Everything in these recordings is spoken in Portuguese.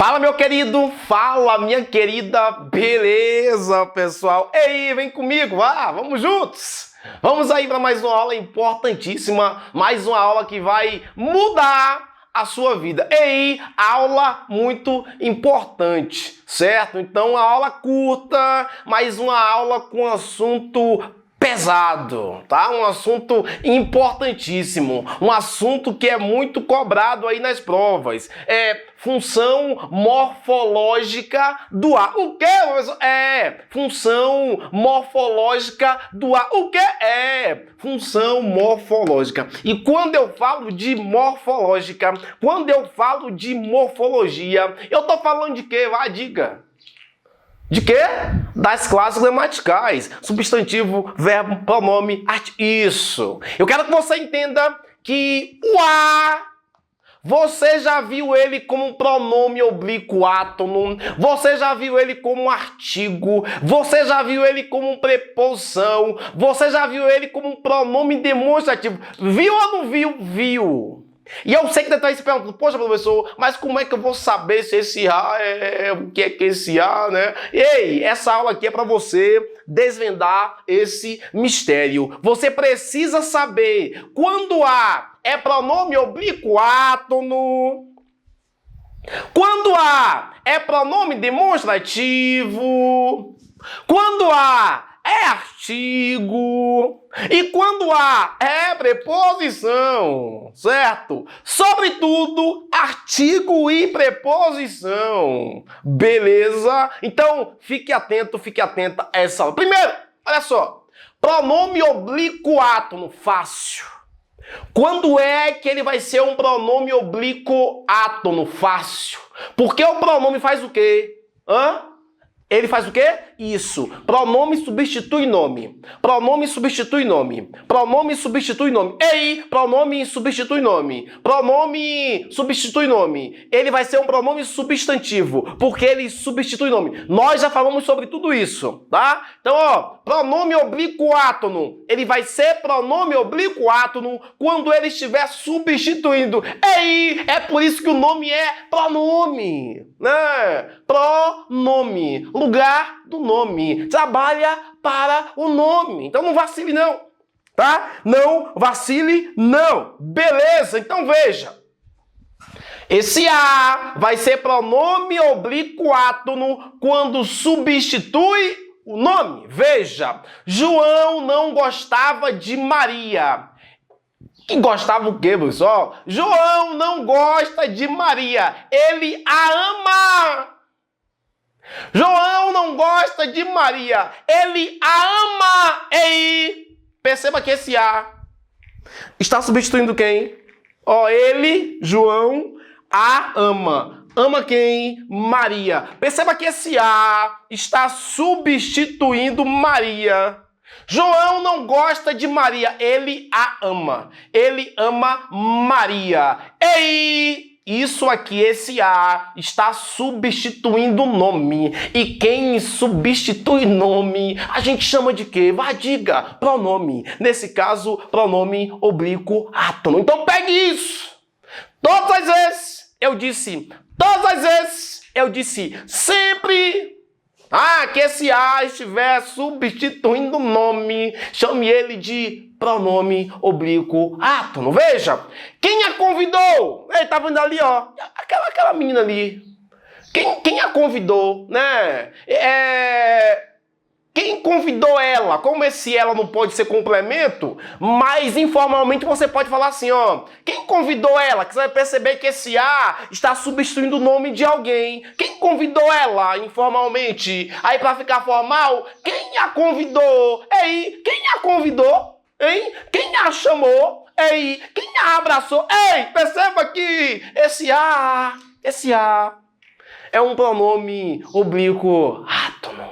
Fala, meu querido, fala, minha querida, beleza, pessoal? Ei, vem comigo, vamos juntos! Vamos aí para mais uma aula importantíssima, mais uma aula que vai mudar a sua vida. Ei, aula muito importante, certo? Então, uma aula curta, mas uma aula com assunto pesado, tá? Um assunto importantíssimo, um assunto que é muito cobrado aí nas provas. É função morfológica do ar. O que, professor? Função morfológica do ar. O que é? Função morfológica. E quando eu falo de morfológica, quando eu falo de morfologia, eu tô falando de quê? Diga. De quê? Das classes gramaticais. Substantivo, verbo, pronome, artigo. Isso. Eu quero que você entenda que o a, você já viu ele como um pronome oblíquo átono, você já viu ele como um artigo, você já viu ele como uma preposição, você já viu ele como um pronome demonstrativo. Viu ou não viu? Viu. E eu sei que deve estar se perguntando, poxa, professor, mas como é que eu vou saber se esse A o que é esse A, né? Ei, essa aula aqui é para você desvendar esse mistério. Você precisa saber quando A é pronome oblíquo átono, quando A é pronome demonstrativo, quando A é artigo e quando A é preposição, certo? Sobretudo, artigo e preposição, beleza? Então, fique atento, fique atenta a essa aula. Primeiro, olha só, pronome oblíquo átono, fácil. Quando é que ele vai ser um pronome oblíquo átono, fácil? Porque o pronome faz o quê? Ele faz o quê? Isso. Pronome substitui nome. Pronome substitui nome. Pronome substitui nome. Ei, pronome substitui nome. Pronome substitui nome. Ele vai ser um pronome substantivo, porque ele substitui nome. Nós já falamos sobre tudo isso, tá? Então, pronome oblíquo átono. Ele vai ser pronome oblíquo átono quando ele estiver substituindo. Ei, é por isso que o nome é pronome, né? Pronome. Lugar do nome. Trabalha para o nome. Então não vacile não, tá? Não vacile não. Beleza? Então veja. Esse A vai ser pronome oblíquo átono quando substitui o nome. Veja. João não gostava de Maria. E gostava o quê, pessoal? João não gosta de Maria. Ele a ama. João não gosta de Maria, ele a ama. Ei, perceba que esse A está substituindo quem? Ele, João, a ama. Ama quem? Maria. Perceba que esse A está substituindo Maria. João não gosta de Maria, ele a ama. Ele ama Maria. Ei! Isso aqui, esse A, está substituindo o nome. E quem substitui nome, a gente chama de quê? Diga, pronome. Nesse caso, pronome oblíquo átono. Então pegue isso. Todas as vezes eu disse, sempre que esse A estiver substituindo o nome, chame ele de pronome oblíquo átono. Veja, quem a convidou? Ele tá vendo ali, aquela menina ali. Quem a convidou, né? Quem convidou ela? Como esse ela não pode ser complemento, mas informalmente você pode falar assim, quem convidou ela? Que você vai perceber que esse A está substituindo o nome de alguém. Quem convidou ela informalmente? Aí para ficar formal, quem a convidou? Ei, quem a convidou? Hein? Quem a chamou? Ei, quem a abraçou? Ei, perceba que esse A é um pronome oblíquo átono.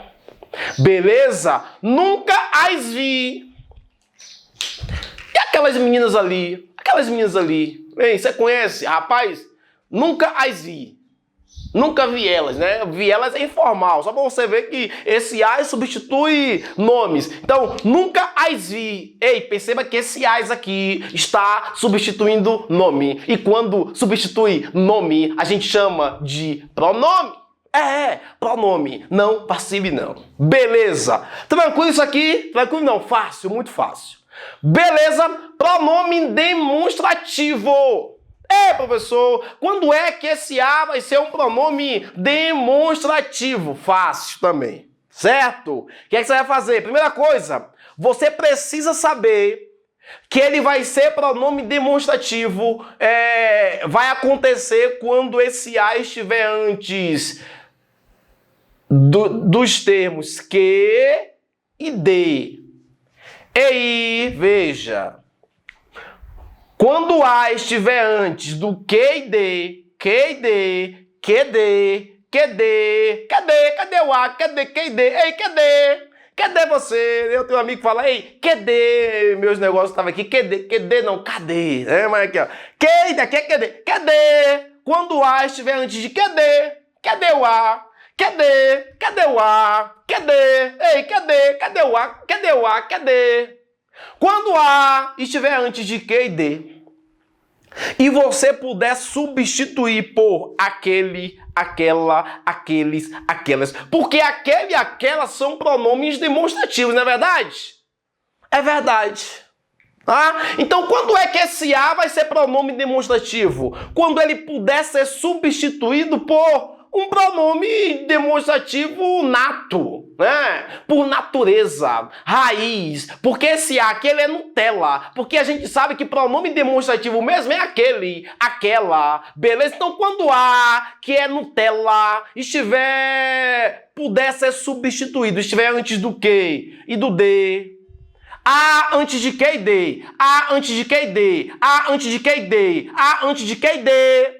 Beleza? Nunca as vi. E aquelas meninas ali? Hein, você conhece? Rapaz, nunca as vi. Nunca vi elas, né? Vi elas é informal, só para você ver que esse as substitui nomes. Então, nunca as vi. Ei, perceba que esse as aqui está substituindo nome. E quando substitui nome, a gente chama de pronome. Pronome, não passivo não. Beleza. Tranquilo isso aqui? Tranquilo não, fácil, muito fácil. Beleza, pronome demonstrativo. Professor, quando é que esse A vai ser um pronome demonstrativo? Fácil também, certo? O que é que você vai fazer? Primeira coisa, você precisa saber que ele vai ser pronome demonstrativo, vai acontecer quando esse A estiver antes dos termos que e de. E aí, veja. Quando A estiver antes do que e de, cadê o A, cadê que e de, ei, cadê você? Eu tenho um amigo que fala, ei, cadê meus negócios estavam aqui, cadê não, cadê? Mas aqui, ó, cadê? Quando o A estiver antes de cadê o A? Cadê o A? Ei, cadê o A? Quando A estiver antes de que e de, e você puder substituir por aquele, aquela, aqueles, aquelas, porque aquele e aquela são pronomes demonstrativos, não é verdade? É verdade. Então, quando é que esse A vai ser pronome demonstrativo? Quando ele puder ser substituído por um pronome demonstrativo nato, né? Por natureza, raiz, porque esse A aqui ele é Nutella, porque a gente sabe que pronome demonstrativo mesmo é aquele, aquela, beleza? Então quando A, que é Nutella, puder ser substituído, estiver antes do que e do de, A antes de que e de, A antes de que e de, A antes de que e de, A antes de que e de,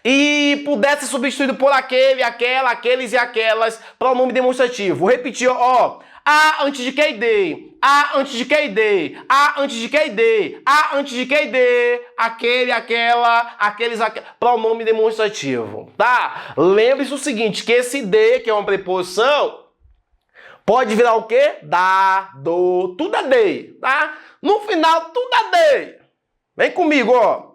e pudesse ser substituído por aquele, aquela, aqueles e aquelas, pronome demonstrativo. Vou repetir, ó. A antes de que e de, A antes de que e de, A antes de que e de, A antes de que e de, aquele, aquela, aqueles, pronome demonstrativo, tá? Lembre-se o seguinte, que esse de, que é uma preposição, pode virar o quê? Da, do, tudo é de, tá? No final, tudo é de. Vem comigo, ó.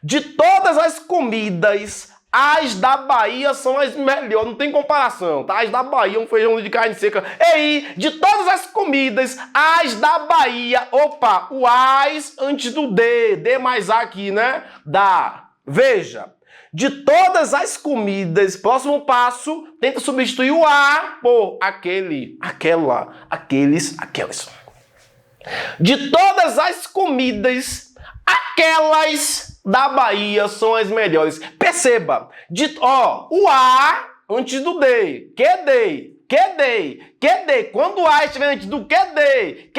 De todas as comidas, as da Bahia são as melhores, não tem comparação, tá? As da Bahia, um feijão de carne seca. Ei, de todas as comidas, as da Bahia, opa, o as antes do de mais A aqui, né? Da. Veja, de todas as comidas, próximo passo, tenta substituir o A por aquele, aquela, aqueles, aquelas. De todas as comidas, aquelas da Bahia são as melhores. Perceba, o A antes do de. Que de. Quando o A estiver antes do que de.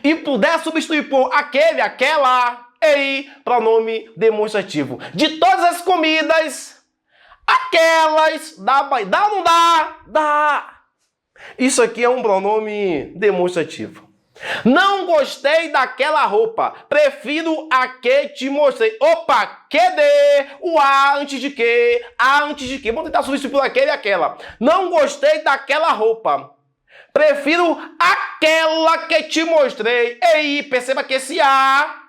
E puder substituir por aquele, aquela, ei, pronome demonstrativo. De todas as comidas, aquelas da Bahia. Dá ou não dá? Dá. Isso aqui é um pronome demonstrativo. Não gostei daquela roupa, prefiro a que te mostrei. Opa, que de, o A antes de que, A antes de que. Vamos tentar substituir por aquele e aquela. Não gostei daquela roupa, prefiro aquela que te mostrei. Ei, perceba que esse A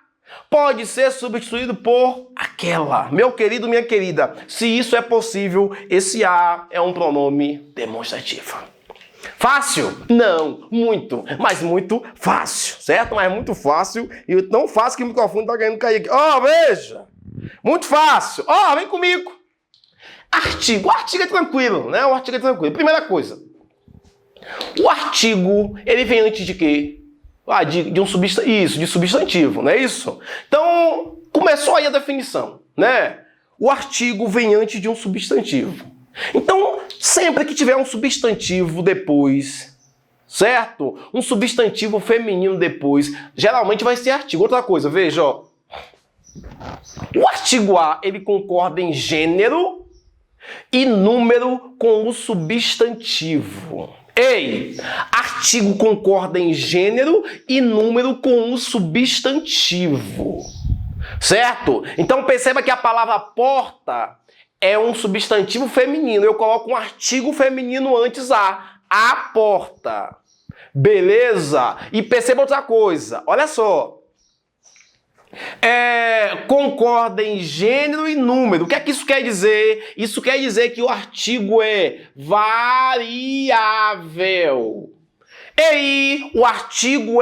pode ser substituído por aquela. Meu querido, minha querida, se isso é possível, esse A é um pronome demonstrativo. Fácil? Não, muito, mas muito fácil, certo? Mas muito fácil e tão fácil que o microfone tá querendo cair aqui. Ó, veja! Muito fácil. Ó, vem comigo. Artigo. O artigo é tranquilo, né? O artigo é tranquilo. Primeira coisa. O artigo, ele vem antes de quê? De um substantivo. Isso, de substantivo, não é isso? Então, começou aí a definição, né? O artigo vem antes de um substantivo. Então, sempre que tiver um substantivo depois, certo? Um substantivo feminino depois, geralmente vai ser artigo. Outra coisa, veja, ó. O artigo A, ele concorda em gênero e número com o substantivo. Ei, artigo concorda em gênero e número com o substantivo, certo? Então perceba que a palavra porta é um substantivo feminino. Eu coloco um artigo feminino antes a porta. Beleza? E perceba outra coisa. Olha só. Concorda em gênero e número. O que é que isso quer dizer? Isso quer dizer que o artigo é variável. E aí, o artigo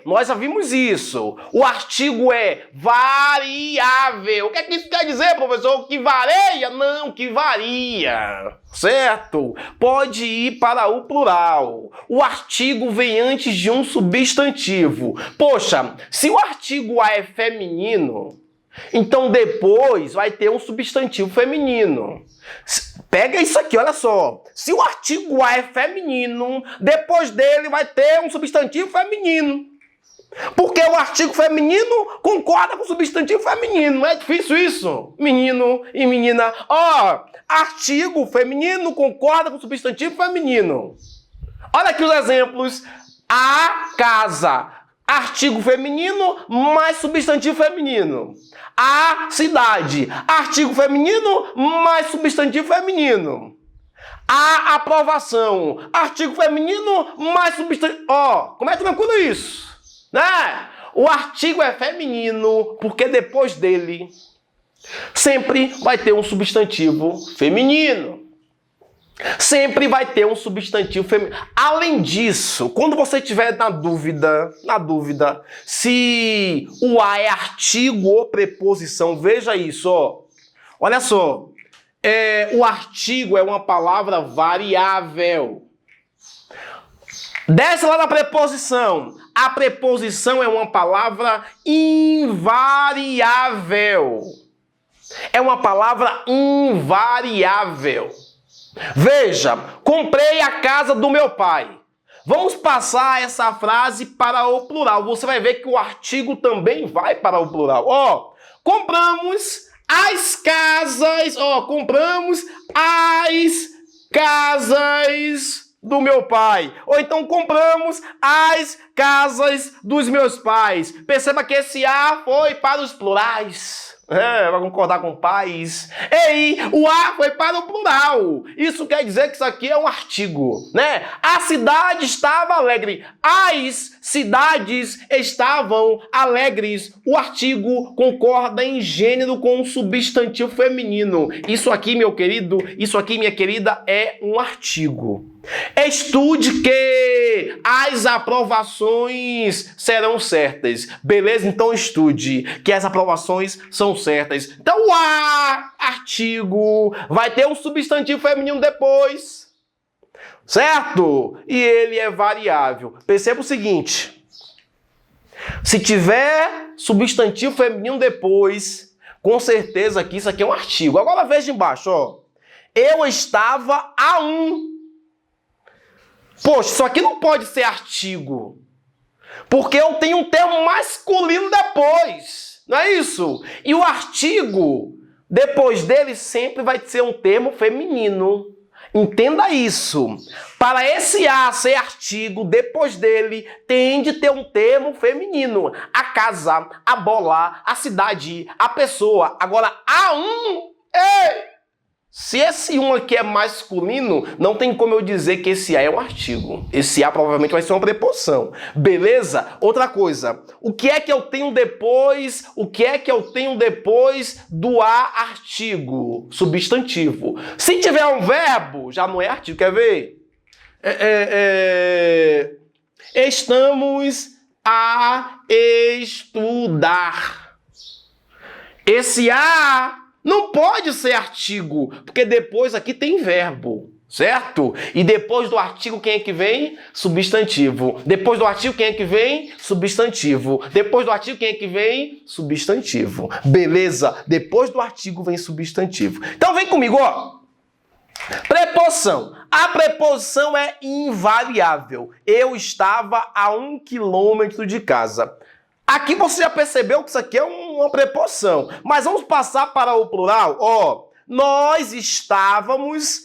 nós já vimos isso, o artigo é variável. O que é que isso quer dizer, professor? Que varia? Não, que varia, certo? Pode ir para o plural. O artigo vem antes de um substantivo. Poxa, se o artigo A é feminino, então depois vai ter um substantivo feminino. Pega isso aqui, olha só. Se o artigo A é feminino, depois dele vai ter um substantivo feminino. Porque o artigo feminino concorda com o substantivo feminino. Não é difícil isso? Menino e menina. Artigo feminino concorda com o substantivo feminino. Olha aqui os exemplos. A casa. Artigo feminino mais substantivo feminino. A cidade. Artigo feminino mais substantivo feminino. A aprovação. Artigo feminino mais substantivo. Como é tranquilo isso? Né? O artigo é feminino porque depois dele sempre vai ter um substantivo feminino. Sempre vai ter um substantivo feminino. Além disso, quando você estiver na dúvida se o A é artigo ou preposição, veja isso, Olha só. O artigo é uma palavra variável. Desce lá na preposição. A preposição é uma palavra invariável. É uma palavra invariável. Veja, comprei a casa do meu pai. Vamos passar essa frase para o plural. Você vai ver que o artigo também vai para o plural. Compramos as casas. Compramos as casas do meu pai. Ou então compramos as casas dos meus pais. Perceba que esse A foi para os plurais. Vai concordar com pais. E o A foi para o plural. Isso quer dizer que isso aqui é um artigo, né? A cidade estava alegre. As cidades estavam alegres. O artigo concorda em gênero com o substantivo feminino. Isso aqui, meu querido, isso aqui, minha querida, é um artigo. Estude que as aprovações serão certas. Beleza? Então estude que as aprovações são certas. Então o A, artigo, vai ter um substantivo feminino depois. Certo? E ele é variável. Perceba o seguinte. Se tiver substantivo feminino depois, com certeza que isso aqui é um artigo. Agora veja embaixo, Eu estava a um. Poxa, isso aqui não pode ser artigo. Porque eu tenho um termo masculino depois. Não é isso? E o artigo, depois dele, sempre vai ser um termo feminino. Entenda isso. Para esse A ser artigo, depois dele, tem de ter um termo feminino. A casa, a bola, a cidade, a pessoa. Agora, a um... Ei! Se esse um aqui é masculino, não tem como eu dizer que esse A é um artigo. Esse A provavelmente vai ser uma preposição. Beleza? Outra coisa. O que é que eu tenho depois? O que é que eu tenho depois do A artigo? Substantivo. Se tiver um verbo, já não é artigo. Quer ver? Estamos a estudar. Esse A não pode ser artigo, porque depois aqui tem verbo, certo? E depois do artigo quem é que vem? Substantivo. Depois do artigo quem é que vem? Substantivo. Depois do artigo quem é que vem? Substantivo. Beleza? Depois do artigo vem substantivo. Então vem comigo, Preposição. A preposição é invariável. Eu estava a 1 quilômetro de casa. Aqui você já percebeu que isso aqui é uma preposição. Mas vamos passar para o plural. Nós estávamos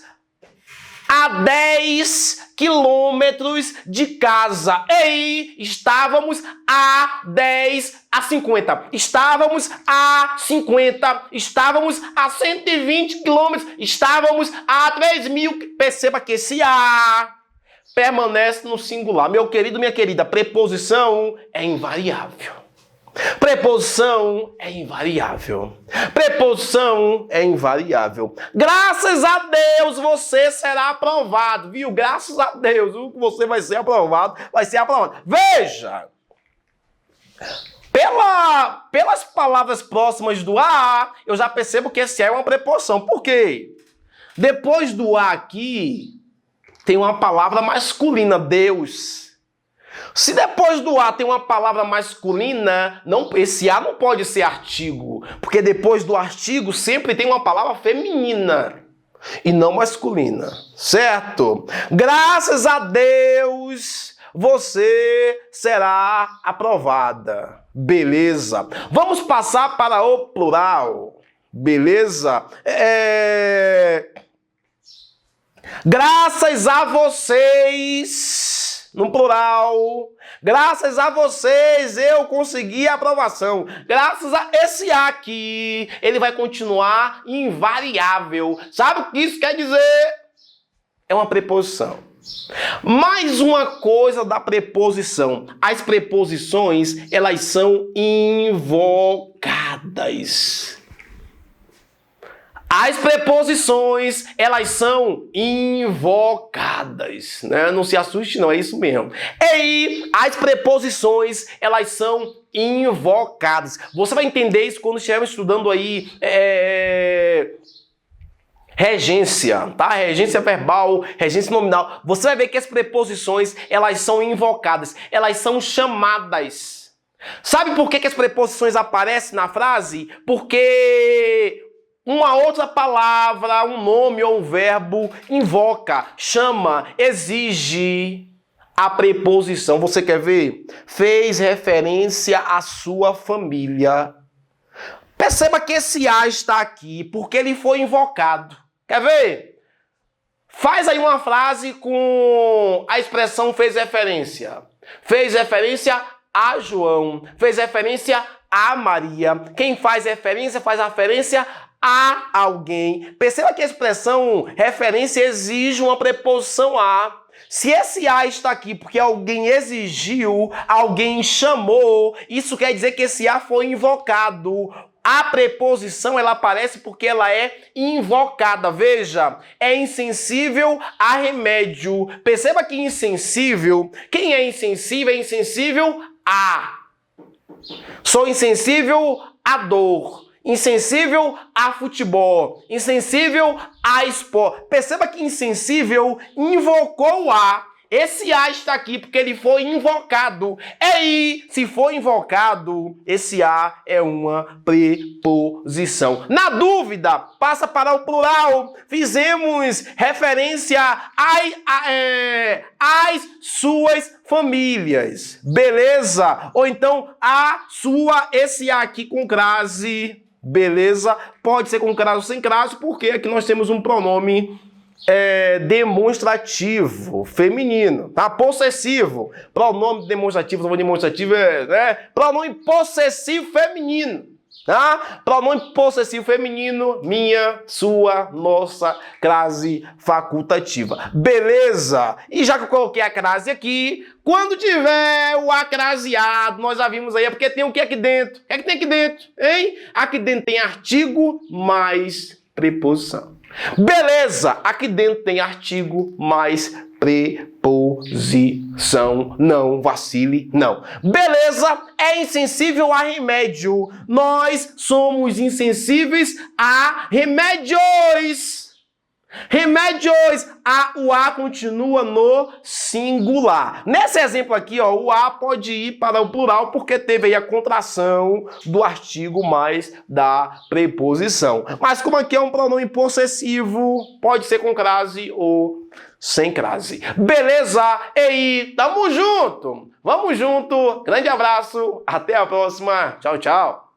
a 10 quilômetros de casa. Ei, estávamos a 10, a 50. Estávamos a 50. Estávamos a 120 quilômetros. Estávamos a 3.000. Perceba que esse a permanece no singular. Meu querido, minha querida, preposição é invariável. Preposição é invariável. Preposição é invariável. Graças a Deus você será aprovado, viu? Graças a Deus você vai ser aprovado, vai ser aprovado. Veja, pelas palavras próximas do a, eu já percebo que esse é uma preposição. Por quê? Depois do a aqui, tem uma palavra masculina, Deus. Se depois do a tem uma palavra masculina, esse a não pode ser artigo, porque depois do artigo sempre tem uma palavra feminina e não masculina, certo? Graças a Deus você será aprovada, beleza? Vamos passar para o plural, beleza? Graças a vocês... No plural, graças a vocês eu consegui a aprovação. Graças a esse a aqui, ele vai continuar invariável. Sabe o que isso quer dizer? É uma preposição. Mais uma coisa da preposição. As preposições, elas são invocadas. As preposições, elas são invocadas, né? Não se assuste não, é isso mesmo. E aí, as preposições, elas são invocadas. Você vai entender isso quando estiver estudando aí regência, tá? Regência verbal, regência nominal. Você vai ver que as preposições, elas são invocadas, elas são chamadas. Sabe por que as preposições aparecem na frase? Porque uma outra palavra, um nome ou um verbo invoca, chama, exige a preposição. Você quer ver? Fez referência à sua família. Perceba que esse a está aqui porque ele foi invocado. Quer ver? Faz aí uma frase com a expressão fez referência. Fez referência a João. Fez referência a Maria. Quem faz referência a alguém. Perceba que a expressão referência exige uma preposição a. Se esse a está aqui porque alguém exigiu, alguém chamou, isso quer dizer que esse a foi invocado. A preposição, ela aparece porque ela é invocada. Veja, é insensível a remédio. Perceba que insensível, quem é insensível a. Sou insensível à dor. Insensível a futebol, insensível a esporte. Perceba que insensível invocou a. Esse a está aqui porque ele foi invocado. E se for invocado, esse a é uma preposição. Na dúvida, passa para o plural. Fizemos referência às suas famílias. Beleza? Ou então, a sua, esse a aqui com crase. Beleza? Pode ser com crase ou sem crase, porque aqui nós temos um pronome demonstrativo feminino, tá? Possessivo. Pronome demonstrativo, demonstrativo pronome possessivo feminino, tá? Pronome possessivo feminino, minha, sua, nossa, crase facultativa. Beleza? E já que eu coloquei a crase aqui, quando tiver o acraseado, nós já vimos aí, é porque tem o que aqui dentro? O que é que tem aqui dentro, hein? Aqui dentro tem artigo mais preposição. Beleza, aqui dentro tem artigo mais preposição. Não vacile, não. Beleza, é insensível a remédio. Nós somos insensíveis a remédios. Remédios, o a continua no singular. Nesse exemplo aqui, ó, o a pode ir para o plural porque teve aí a contração do artigo mais da preposição. Mas como aqui é um pronome possessivo, pode ser com crase ou sem crase. Beleza? E tamo junto! Vamos junto! Grande abraço, até a próxima. Tchau, tchau!